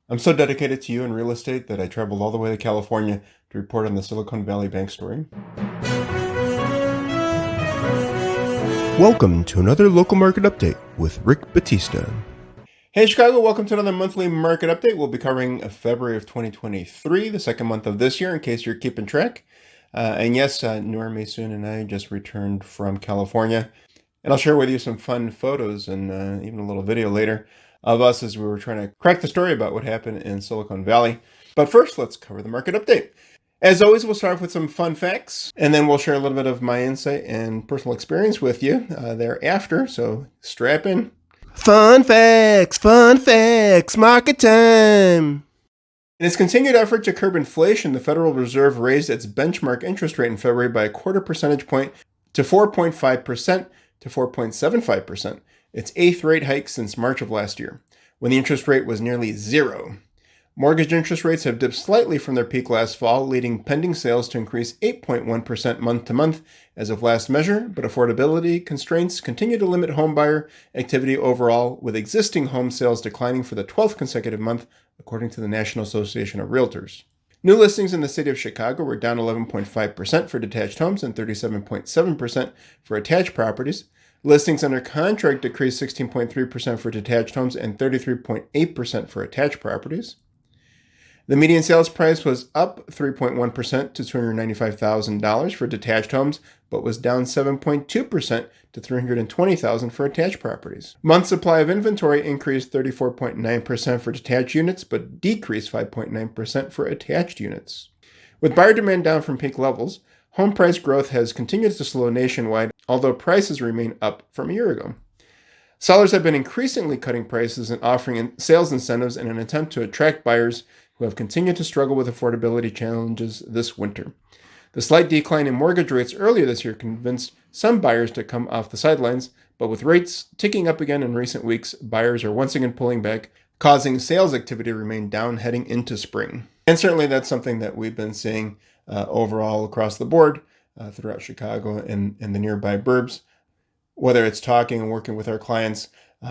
I'm so dedicated to you in real estate that I traveled all the way to California to report on the Silicon Valley Bank story. Welcome to another local market update with Rick Batista. Hey Chicago, welcome to another monthly market update. We'll be covering February of 2023, the second month of this year, in case you're keeping track. And yes, Norm Masoon and I just returned from California. And I'll share with you some fun photos and even a little video later of us as we were trying to crack the story about what happened in Silicon Valley. But first, let's cover the market update. As always, we'll start off with some fun facts, and then we'll share a little bit of my insight and personal experience with you thereafter, so strap in. Fun facts, market time. In its continued effort to curb inflation, the Federal Reserve raised its benchmark interest rate in February by a quarter percentage point to 4.5% to 4.75%, its eighth rate hike since March of last year, when the interest rate was nearly zero. Mortgage interest rates have dipped slightly from their peak last fall, leading pending sales to increase 8.1% month to month as of last measure, but affordability constraints continue to limit homebuyer activity overall, with existing home sales declining for the 12th consecutive month, according to the National Association of Realtors. New listings in the city of Chicago were down 11.5% for detached homes and 37.7% for attached properties. Listings under contract decreased 16.3% for detached homes and 33.8% for attached properties. The median sales price was up 3.1% to $295,000 for detached homes, but was down 7.2% to $320,000 for attached properties. Month supply of inventory increased 34.9% for detached units, but decreased 5.9% for attached units. With buyer demand down from peak levels, home price growth has continued to slow nationwide, although prices remain up from a year ago. Sellers have been increasingly cutting prices and offering sales incentives in an attempt to attract buyers who have continued to struggle with affordability challenges this winter. The slight decline in mortgage rates earlier this year convinced some buyers to come off the sidelines, but with rates ticking up again in recent weeks, buyers are once again pulling back, causing sales activity to remain down heading into spring. And certainly that's something that we've been seeing overall across the board throughout Chicago and the nearby Burbs, whether it's talking and working with our clients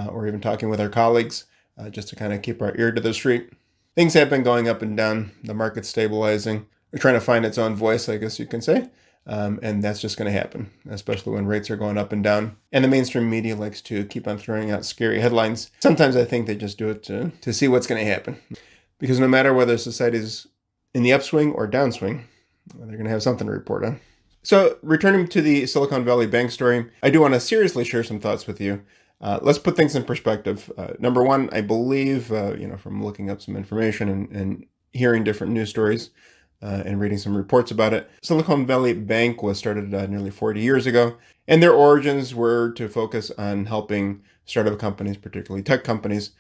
or even talking with our colleagues, just to kind of keep our ear to the street. Things have been going up and down. The market's stabilizing. We're trying to find its own voice, I guess you can say. And that's just going to happen, especially when rates are going up and down. And the mainstream media likes to keep on throwing out scary headlines. Sometimes I think they just do it to see what's going to happen. Because no matter whether society's in the upswing or downswing, they're going to have something to report on. So returning to the Silicon Valley Bank story, I do want to seriously share some thoughts with you. Let's put things in perspective. Number one, I believe, from looking up some information and hearing different news stories and reading some reports about it, Silicon Valley Bank was started nearly 40 years ago, and their origins were to focus on helping startup companies, particularly tech companies,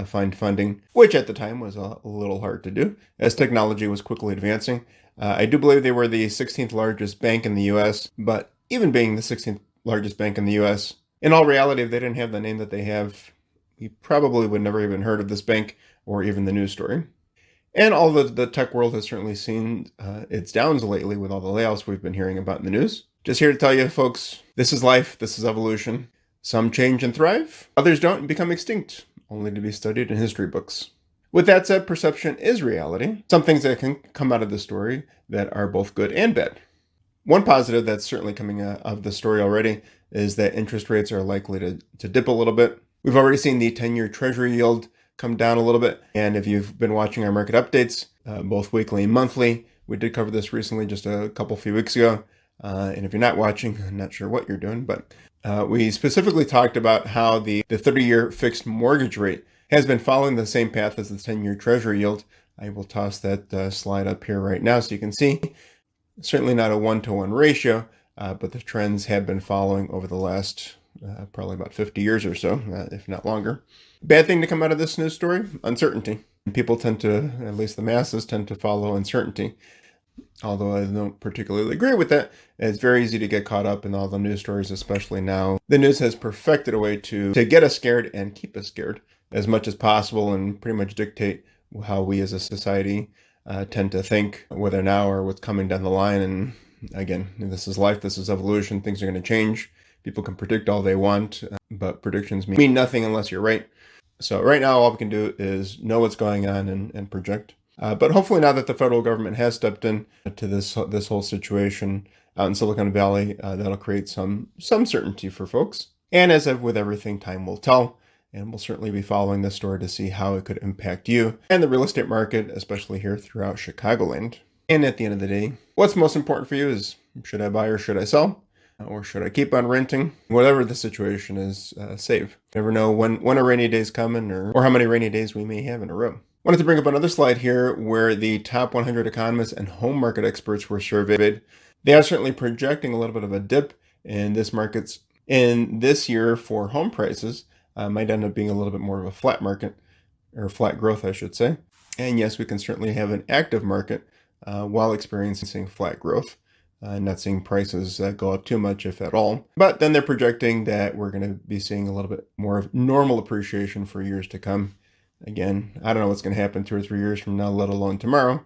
find funding, which at the time was a little hard to do as technology was quickly advancing. I do believe they were the 16th largest bank in the U.S., but even being the 16th largest bank in the U.S., in all reality, if they didn't have the name that they have, you probably would never even heard of this bank or even the news story. And all the tech world has certainly seen its downs lately with all the layoffs we've been hearing about in the news. Just here to tell you, folks, this is life, this is evolution. Some change and thrive, others don't and become extinct, only to be studied in history books. With that said, perception is reality. Some things that can come out of the story that are both good and bad. One positive that's certainly coming out of the story already is that interest rates are likely to dip a little bit. We've already seen the 10-year Treasury yield come down a little bit. And if you've been watching our market updates, both weekly and monthly, we did cover this recently just a few weeks ago. And if you're not watching, I'm not sure what you're doing, but we specifically talked about how the 30-year fixed mortgage rate has been following the same path as the 10-year Treasury yield. I will toss that slide up here right now so you can see. Certainly not a 1-to-1 ratio, but the trends have been following over the last probably about 50 years or so, if not longer. Bad thing to come out of this news story, uncertainty. People tend to, at least the masses, tend to follow uncertainty. Although I don't particularly agree with that, it's very easy to get caught up in all the news stories, especially now. The news has perfected a way to get us scared and keep us scared as much as possible and pretty much dictate how we as a society tend to think, whether now or what's coming down the line. And again, this is life, this is evolution, things are going to change. People can predict all they want, but predictions mean nothing unless you're right. So right now, all we can do is know what's going on and project. But hopefully now that the federal government has stepped in to this whole situation out in Silicon Valley, that'll create some certainty for folks. And as with everything, time will tell. And we'll certainly be following this story to see how it could impact you and the real estate market, especially here throughout Chicagoland. And at the end of the day, what's most important for you is, should I buy or should I sell? Or should I keep on renting? Whatever the situation is, save. Never know when a rainy day's coming or how many rainy days we may have in a row. Wanted to bring up another slide here where the top 100 economists and home market experts were surveyed. They are certainly projecting a little bit of a dip in this year for home prices. Might end up being a little bit more of a flat market, or flat growth, I should say. And yes, we can certainly have an active market while experiencing flat growth. Not seeing prices go up too much, if at all. But then they're projecting that we're going to be seeing a little bit more of normal appreciation for years to come. Again, I don't know what's going to happen 2 or 3 years from now, let alone tomorrow.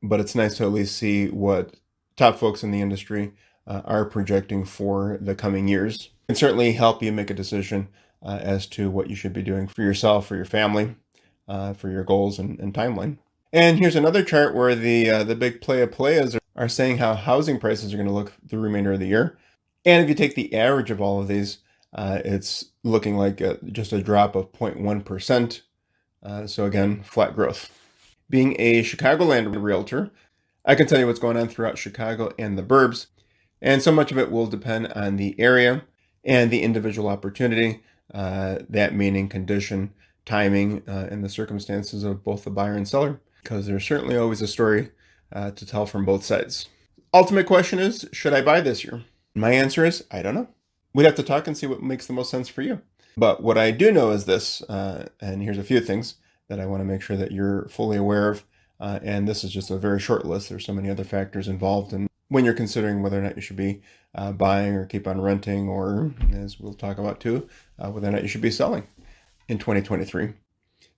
But it's nice to at least see what top folks in the industry are projecting for the coming years. It can certainly help you make a decision as to what you should be doing for yourself, for your family, for your goals and timeline. And here's another chart where the big players are saying how housing prices are going to look the remainder of the year. And if you take the average of all of these, it's looking like just a drop of 0.1%. So again, flat growth. Being a Chicagoland realtor, I can tell you what's going on throughout Chicago and the Burbs. And so much of it will depend on the area and the individual opportunity, that meaning condition, timing, and the circumstances of both the buyer and seller, because there's certainly always a story to tell from both sides. Ultimate question is, should I buy this year? My answer is, I don't know. We'd have to talk and see what makes the most sense for you. But what I do know is this, and here's a few things that I want to make sure that you're fully aware of. And this is just a very short list. There's so many other factors involved in when you're considering whether or not you should be buying or keep on renting, or, as we'll talk about too, whether or not you should be selling in 2023.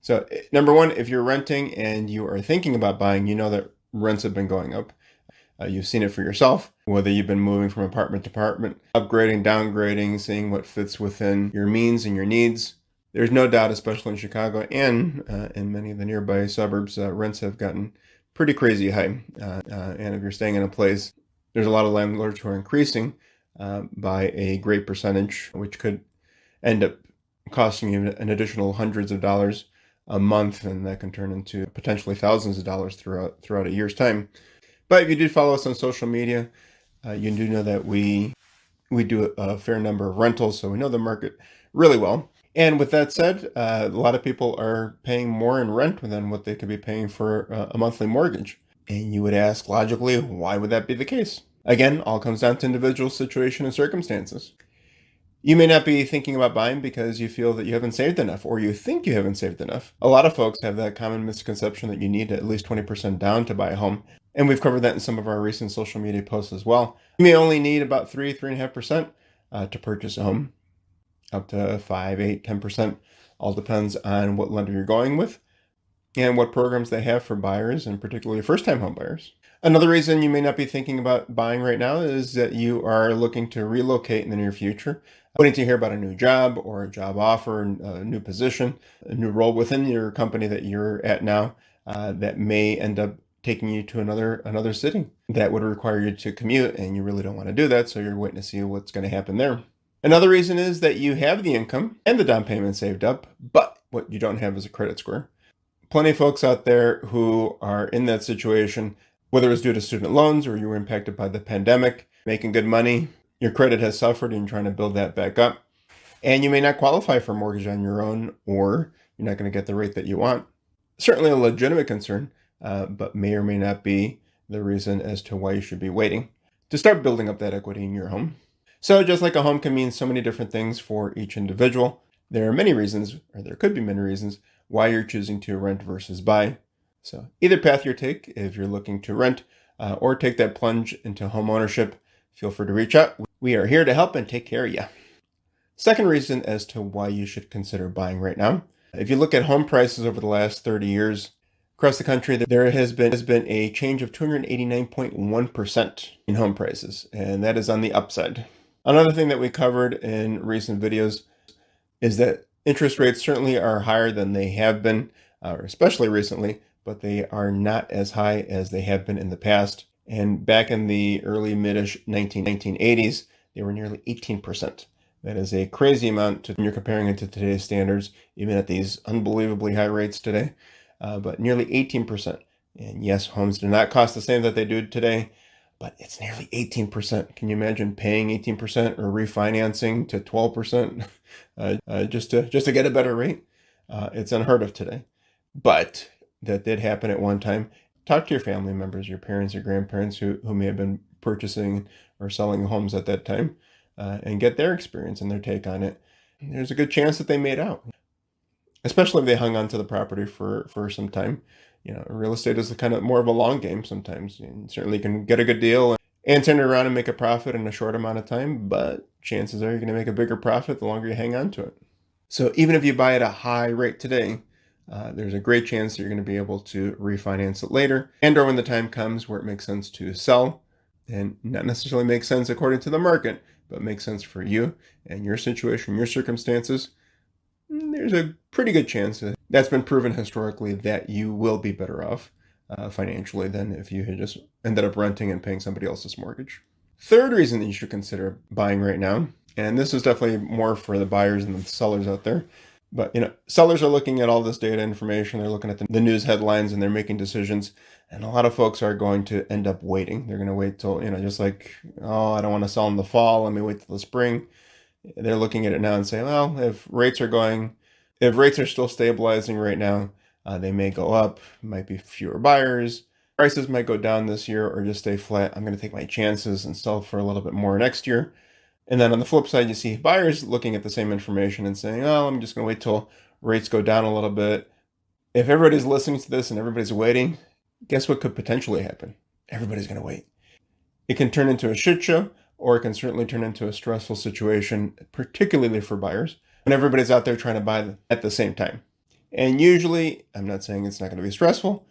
So number one, if you're renting and you are thinking about buying, you know that rents have been going up. You've seen it for yourself, whether you've been moving from apartment to apartment, upgrading, downgrading, seeing what fits within your means and your needs. There's no doubt, especially in Chicago and in many of the nearby suburbs, rents have gotten pretty crazy high. And if you're staying in a place, there's a lot of landlords who are increasing by a great percentage, which could end up costing you an additional hundreds of dollars a month, and that can turn into potentially thousands of dollars throughout a year's time. But if you did follow us on social media, you do know that we do a fair number of rentals, so we know the market really well. And with that said, a lot of people are paying more in rent than what they could be paying for a monthly mortgage. And you would ask, logically, why would that be the case? Again, all comes down to individual situation and circumstances. You may not be thinking about buying because you feel that you haven't saved enough, or you think you haven't saved enough. A lot of folks have that common misconception that you need at least 20% down to buy a home. And we've covered that in some of our recent social media posts as well. You may only need about 3.5% to purchase a home, up to 5, 8, 10%. All depends on what lender you're going with and what programs they have for buyers, and particularly first-time home buyers. Another reason you may not be thinking about buying right now is that you are looking to relocate in the near future, waiting to hear about a new job or a job offer, a new position, a new role within your company that you're at now that may end up taking you to another city that would require you to commute, and you really don't want to do that, so you're waiting to see what's going to happen there. Another reason is that you have the income and the down payment saved up, but what you don't have is a credit score. Plenty of folks out there who are in that situation, whether it's due to student loans or you were impacted by the pandemic, making good money, your credit has suffered and you're trying to build that back up, and you may not qualify for a mortgage on your own, or you're not going to get the rate that you want. Certainly a legitimate concern, but may or may not be the reason as to why you should be waiting to start building up that equity in your home. So just like a home can mean so many different things for each individual, there are many reasons, or there could be many reasons, why you're choosing to rent versus buy. So either path you take, if you're looking to rent or take that plunge into home ownership, feel free to reach out. We are here to help and take care of you. Second reason as to why you should consider buying right now. If you look at home prices over the last 30 years, across the country, there has been a change of 289.1% in home prices, and that is on the upside. Another thing that we covered in recent videos is that Interest rates certainly are higher than they have been, especially recently, but they are not as high as they have been in the past. And back in the early mid-ish 1980s, they were nearly 18%. That is a crazy amount when you're comparing it to today's standards, even at these unbelievably high rates today, but nearly 18%. And yes, homes do not cost the same that they do today, but it's nearly 18%. Can you imagine paying 18% or refinancing to 12% just to get a better rate? It's unheard of today, but that did happen at one time. Talk to your family members, your parents or grandparents who may have been purchasing or selling homes at that time, and get their experience and their take on it. There's a good chance that they made out, especially if they hung on to the property for some time. Real estate is kind of more of a long game sometimes. You certainly can get a good deal and turn it around and make a profit in a short amount of time, but chances are you're going to make a bigger profit the longer you hang on to it. So even if you buy at a high rate today, there's a great chance that you're going to be able to refinance it later, and or when the time comes where it makes sense to sell, and not necessarily makes sense according to the market, but makes sense for you and your situation, your circumstances. There's a pretty good chance that's been proven historically that you will be better off financially than if you had just ended up renting and paying somebody else's mortgage. Third reason that you should consider buying right now, and this is definitely more for the buyers and the sellers out there, but sellers are looking at all this data information, they're looking at the news headlines, and they're making decisions, and a lot of folks are going to end up waiting. They're going to wait till, just like, oh, I don't want to sell in the fall, let me wait till the spring. They're looking at it now and saying, well, if rates are still stabilizing right now, they may go up, might be fewer buyers, prices might go down this year or just stay flat. I'm going to take my chances and sell for a little bit more next year. And then on the flip side, you see buyers looking at the same information and saying, oh, I'm just going to wait till rates go down a little bit. If everybody's listening to this and everybody's waiting, guess what could potentially happen? Everybody's going to wait. It can turn into a shit show, or it can certainly turn into a stressful situation, particularly for buyers, when everybody's out there trying to buy at the same time. And usually, I'm not saying it's not going to be stressful,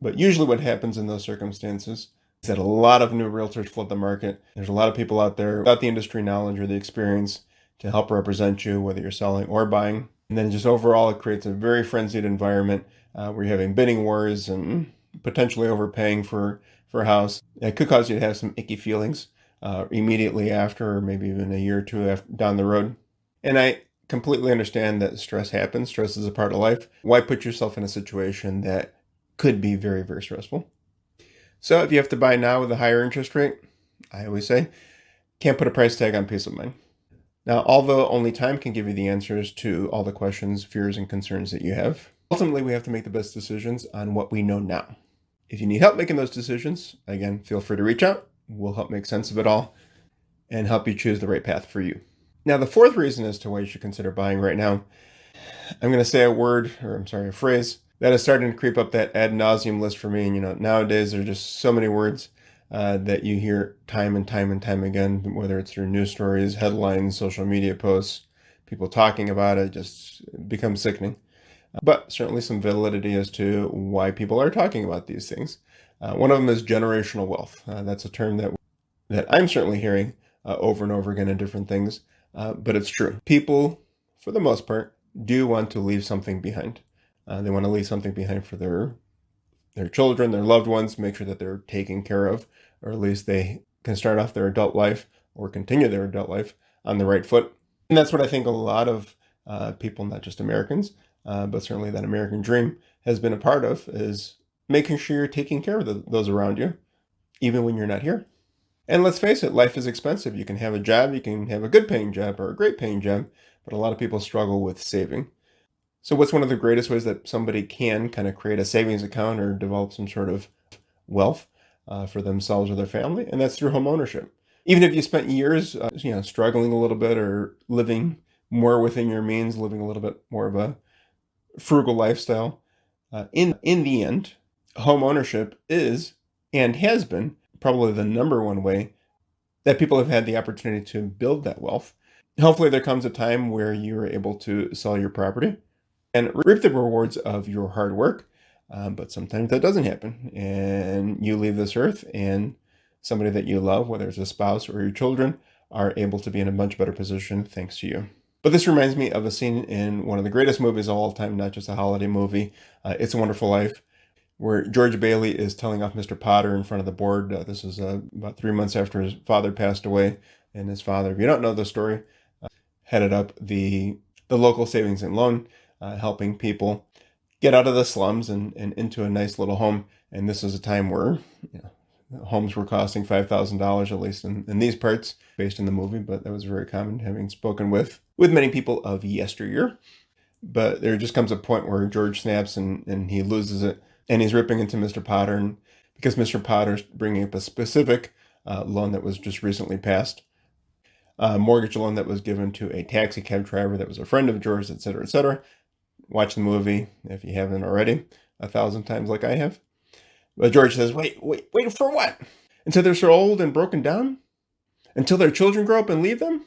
but usually what happens in those circumstances is that a lot of new realtors flood the market. There's a lot of people out there without the industry knowledge or the experience to help represent you, whether you're selling or buying. And then just overall, it creates a very frenzied environment where you're having bidding wars and potentially overpaying for a house. It could cause you to have some icky feelings immediately after, or maybe even a year or two down the road. And I completely understand that stress happens. Stress is a part of life. Why put yourself in a situation that could be very, very stressful? So if you have to buy now with a higher interest rate, I always say, can't put a price tag on peace of mind. Now, although only time can give you the answers to all the questions, fears, and concerns that you have, ultimately we have to make the best decisions on what we know now. If you need help making those decisions, again, feel free to reach out. We'll help make sense of it all and help you choose the right path for you. Now, the fourth reason as to why you should consider buying right now, I'm going to say a phrase that is starting to creep up that ad nauseum list for me. And, nowadays there's just so many words that you hear time and time and time again, whether it's through news stories, headlines, social media posts, people talking about it, just becomes sickening. But certainly some validity as to why people are talking about these things. One of them is generational wealth. That's a term that I'm certainly hearing over and over again in different things, but it's true. People, for the most part, do want to leave something behind. They want to leave something behind for their children, their loved ones, make sure that they're taken care of, or at least they can start off their adult life or continue their adult life on the right foot. And that's what I think a lot of people, not just Americans, but certainly that American dream has been a part of, is making sure you're taking care of those around you, even when you're not here. And let's face it, life is expensive. You can have a job, you can have a good paying job or a great paying job, but a lot of people struggle with saving. So what's one of the greatest ways that somebody can kind of create a savings account or develop some sort of wealth for themselves or their family? And that's through home ownership. Even if you spent years, struggling a little bit or living more within your means, living a little bit more of a frugal lifestyle, in the end, home ownership is and has been probably the number one way that people have had the opportunity to build that wealth. Hopefully there comes a time where you're able to sell your property and reap the rewards of your hard work. But sometimes that doesn't happen, and you leave this earth and somebody that you love, whether it's a spouse or your children, are able to be in a much better position thanks to you. But this reminds me of a scene in one of the greatest movies of all time, not just a holiday movie, It's a Wonderful Life, where George Bailey is telling off Mr. Potter in front of the board. This is about 3 months after his father passed away. And his father, if you don't know the story, headed up the local savings and loan, helping people get out of the slums and into a nice little home. And this is a time where homes were costing $5,000, at least in these parts, based in the movie, but that was very common, having spoken with many people of yesteryear. But there just comes a point where George snaps and he loses it, and he's ripping into Mr. Potter, and because Mr. Potter's bringing up a specific loan that was just recently passed, a mortgage loan that was given to a taxi cab driver that was a friend of George, etc., etc. Watch the movie if you haven't already 1,000 times like I have. But George says, wait for what? Until they're so old and broken down? Until their children grow up and leave them?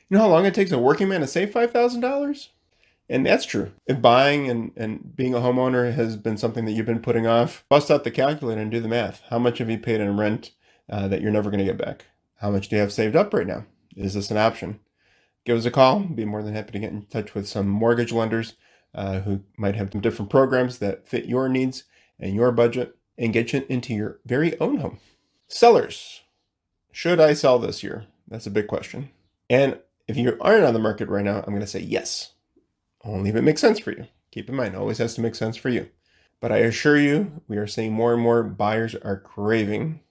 You know how long it takes a working man to save $5,000? And that's true. If buying and being a homeowner has been something that you've been putting off, bust out the calculator and do the math. How much have you paid in rent that you're never going to get back? How much do you have saved up right now? Is this an option? Give us a call. Be more than happy to get in touch with some mortgage lenders who might have some different programs that fit your needs and your budget and get you into your very own home. Sellers, should I sell this year? That's a big question. And if you aren't on the market right now, I'm going to say yes. Only if it makes sense for you. Keep in mind, it always has to make sense for you. But I assure you, we are seeing more and more buyers are craving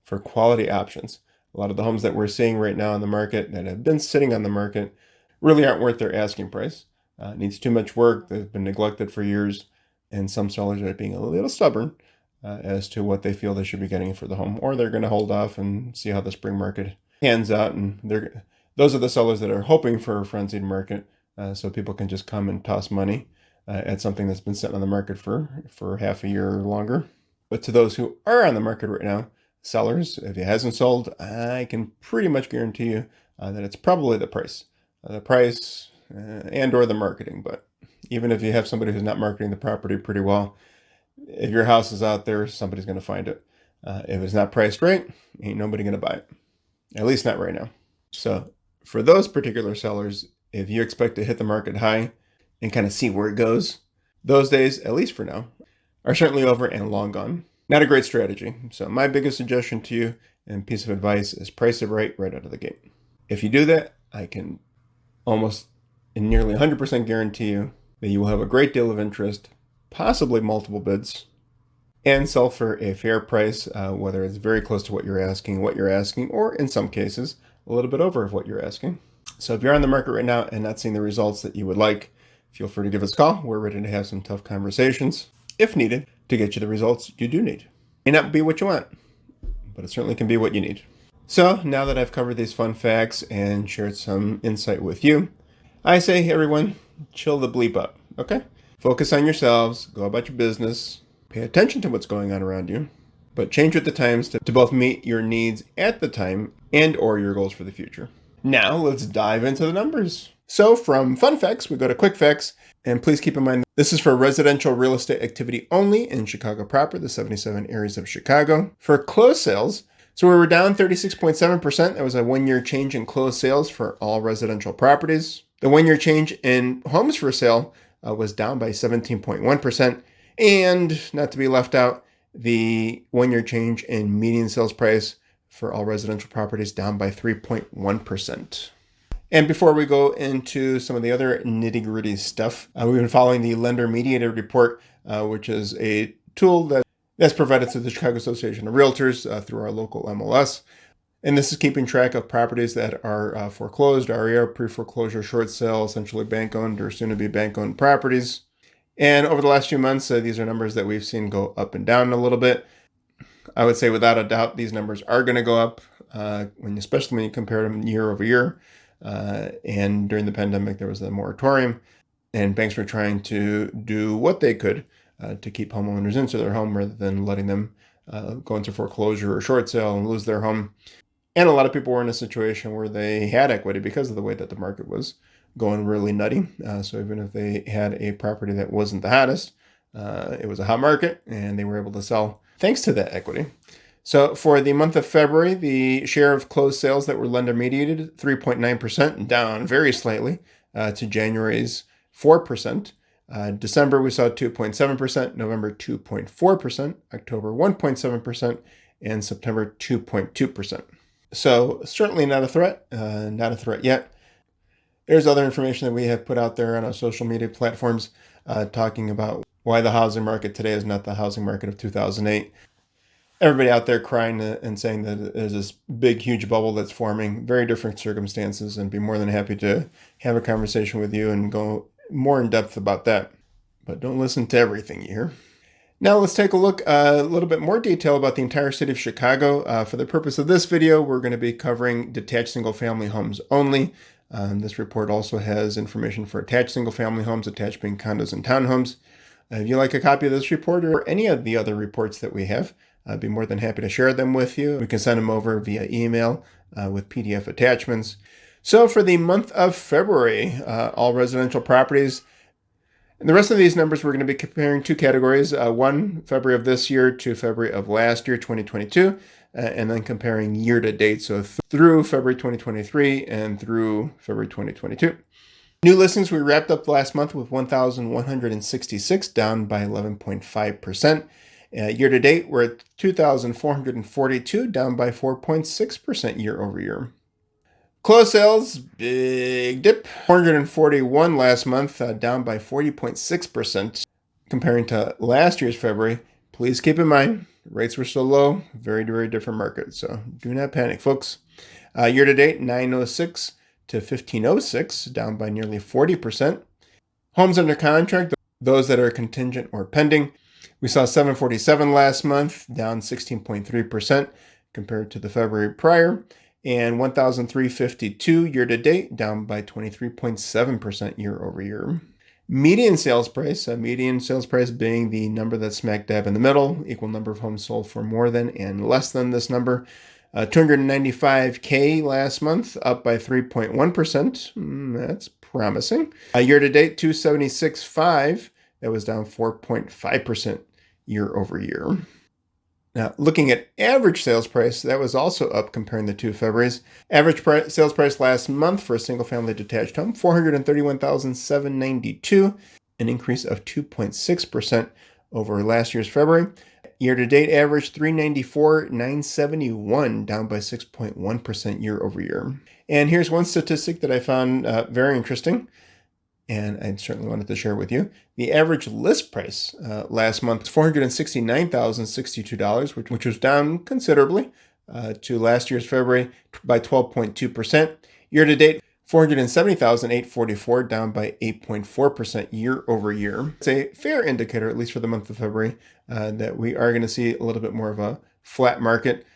for quality options. A lot of the homes that we're seeing right now on the market that have been sitting on the market really aren't worth their asking price. It needs too much work. They've been neglected for years. And some sellers are being a little stubborn as to what they feel they should be getting for the home. Or they're going to hold off and see how the spring market pans out. And those are the sellers that are hoping for a frenzied market so people can just come and toss money at something that's been sitting on the market for half a year or longer. But to those who are on the market right now, sellers, if it hasn't sold, I can pretty much guarantee you that it's probably the price. And or the marketing. But even if you have somebody who's not marketing the property pretty well, if your house is out there, somebody's going to find it. If it's not priced right, ain't nobody going to buy it. At least not right now. So for those particular sellers, if you expect to hit the market high and kind of see where it goes, those days, at least for now, are certainly over and long gone. Not a great strategy. So my biggest suggestion to you and piece of advice is price it right out of the gate. If you do that, I can almost and nearly 100% guarantee you that you will have a great deal of interest, possibly multiple bids, and sell for a fair price, whether it's very close to what you're asking, or in some cases, a little bit over what you're asking. So if you're on the market right now and not seeing the results that you would like, feel free to give us a call. We're ready to have some tough conversations, if needed, to get you the results you do need. It may not be what you want, but it certainly can be what you need. So now that I've covered these fun facts and shared some insight with you, I say, everyone, chill the bleep up, okay? Focus on yourselves, go about your business, pay attention to what's going on around you, but change with the times to both meet your needs at the time and or your goals for the future. Now let's dive into the numbers. So from fun facts, we go to quick facts, and please keep in mind this is for residential real estate activity only in Chicago proper, the 77 areas of Chicago. For closed sales, so we were down 36.7%. That was a 1-year change in closed sales for all residential properties. The 1-year change in homes for sale was down by 17.1%. And not to be left out, the 1-year change in median sales price for all residential properties down by 3.1%. And before we go into some of the other nitty-gritty stuff, we've been following the Lender Mediated Report, which is a tool that's provided to the Chicago Association of Realtors through our local MLS. And this is keeping track of properties that are foreclosed, REO, pre-foreclosure, short sale, essentially bank-owned or soon-to-be bank-owned properties. And over the last few months, these are numbers that we've seen go up and down a little bit. I would say without a doubt, these numbers are going to go up, especially when you compare them year over year. And during the pandemic, there was a moratorium, and banks were trying to do what they could to keep homeowners into their home rather than letting them go into foreclosure or short sale and lose their home. And a lot of people were in a situation where they had equity because of the way that the market was going really nutty. So even if they had a property that wasn't the hottest, it was a hot market and they were able to sell thanks to that equity. So for the month of February, the share of closed sales that were lender mediated, 3.9%, down very slightly to January's 4%. December, we saw 2.7%, November 2.4%, October 1.7%, and September 2.2%. So certainly not a threat, not a threat yet. There's other information that we have put out there on our social media platforms talking about why the housing market today is not the housing market of 2008. Everybody out there crying and saying that there's this big, huge bubble that's forming, very different circumstances, and be more than happy to have a conversation with you and go more in depth about that. But don't listen to everything you hear. Now let's take a look a little bit more detail about the entire city of Chicago. For the purpose of this video, we're going to be covering detached single-family homes only. This report also has information for attached single-family homes, attached being condos and townhomes. If you'd like a copy of this report or any of the other reports that we have, I'd be more than happy to share them with you. We can send them over via email with PDF attachments. So for the month of February, all residential properties, and the rest of these numbers, we're going to be comparing two categories. One, February of this year to February of last year, 2022, and then comparing year to date, so through February 2023 and through February 2022. New listings, we wrapped up last month with 1,166, down by 11.5%. Year to date, we're at 2,442, down by 4.6% year over year. Closed sales, big dip, 441 last month, down by 40.6% comparing to last year's February. Please keep in mind, rates were so low, very, very different market, so do not panic, folks. Year to date, 906 to 1506, down by nearly 40%. Homes under contract, those that are contingent or pending, we saw 747 last month, down 16.3% compared to the February prior, and 1,352 year to date, down by 23.7% year over year. Median sales price being the number that's smack dab in the middle, equal number of homes sold for more than and less than this number. 295K last month, up by 3.1%. That's promising. Year to date, 276.5. That was down 4.5% year over year. Now, looking at average sales price, that was also up comparing the two Februarys. Average sales price last month for a single-family detached home, $431,792, an increase of 2.6% over last year's February. Year-to-date average, $394,971, down by 6.1% year over year. And here's one statistic that I found very interesting, and I certainly wanted to share with you. The average list price last month was $469,062, which was down considerably to last year's February by 12.2%. Year-to-date, $470,844, down by 8.4% year over year. It's a fair indicator, at least for the month of February, that we are going to see a little bit more of a flat market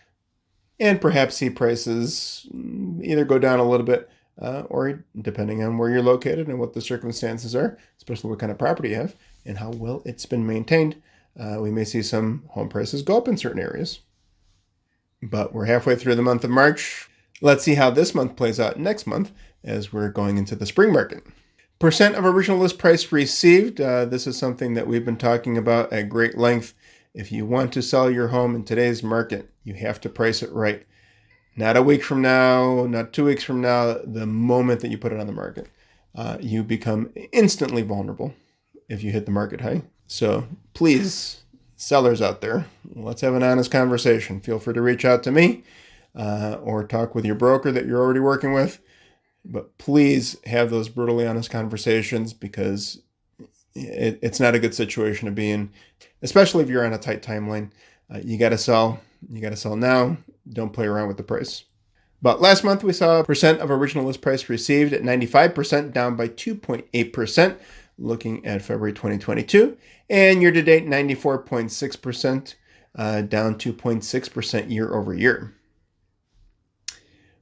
and perhaps see prices either go down a little bit or depending on where you're located and what the circumstances are, especially what kind of property you have and how well it's been maintained, we may see some home prices go up in certain areas. But we're halfway through the month of March. Let's see how this month plays out next month as we're going into the spring market. Percent of original list price received. This is something that we've been talking about at great length. If you want to sell your home in today's market, you have to price it right. Not a week from now, not 2 weeks from now, the moment that you put it on the market. You become instantly vulnerable if you hit the market high. So please, sellers out there, let's have an honest conversation. Feel free to reach out to me or talk with your broker that you're already working with. But please have those brutally honest conversations because it's not a good situation to be in, especially if you're on a tight timeline. You got to sell. You got to sell now. Don't play around with the price. But last month we saw percent of original list price received at 95%, down by 2.8%, looking at February 2022. And year to date, 94.6%, down 2.6% year over year.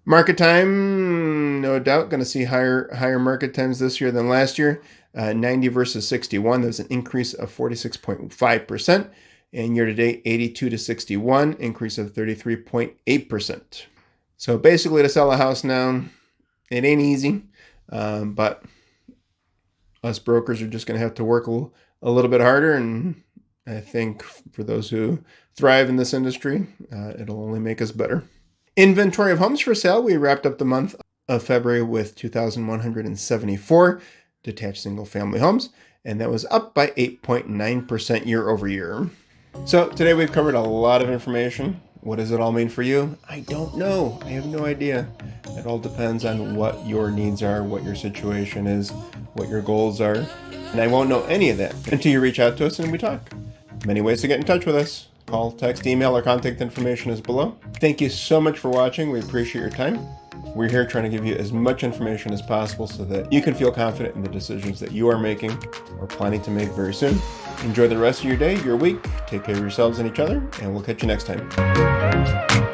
Market time, no doubt, going to see higher market times this year than last year. 90 versus 61, there's an increase of 46.5%. And year-to-date, 82 to 61, increase of 33.8%. So basically, to sell a house now, it ain't easy. But us brokers are just going to have to work a little bit harder. And I think for those who thrive in this industry, it'll only make us better. Inventory of homes for sale, we wrapped up the month of February with 2,174 detached single-family homes, and that was up by 8.9% year over year. So today we've covered a lot of information. What does it all mean for you? I don't know. I have no idea. It all depends on what your needs are, what your situation is, what your goals are. And I won't know any of that until you reach out to us and we talk. Many ways to get in touch with us. Call, text, email, or contact information is below. Thank you so much for watching. We appreciate your time. We're here trying to give you as much information as possible so that you can feel confident in the decisions that you are making or planning to make very soon. Enjoy the rest of your day, your week. Take care of yourselves and each other, and we'll catch you next time.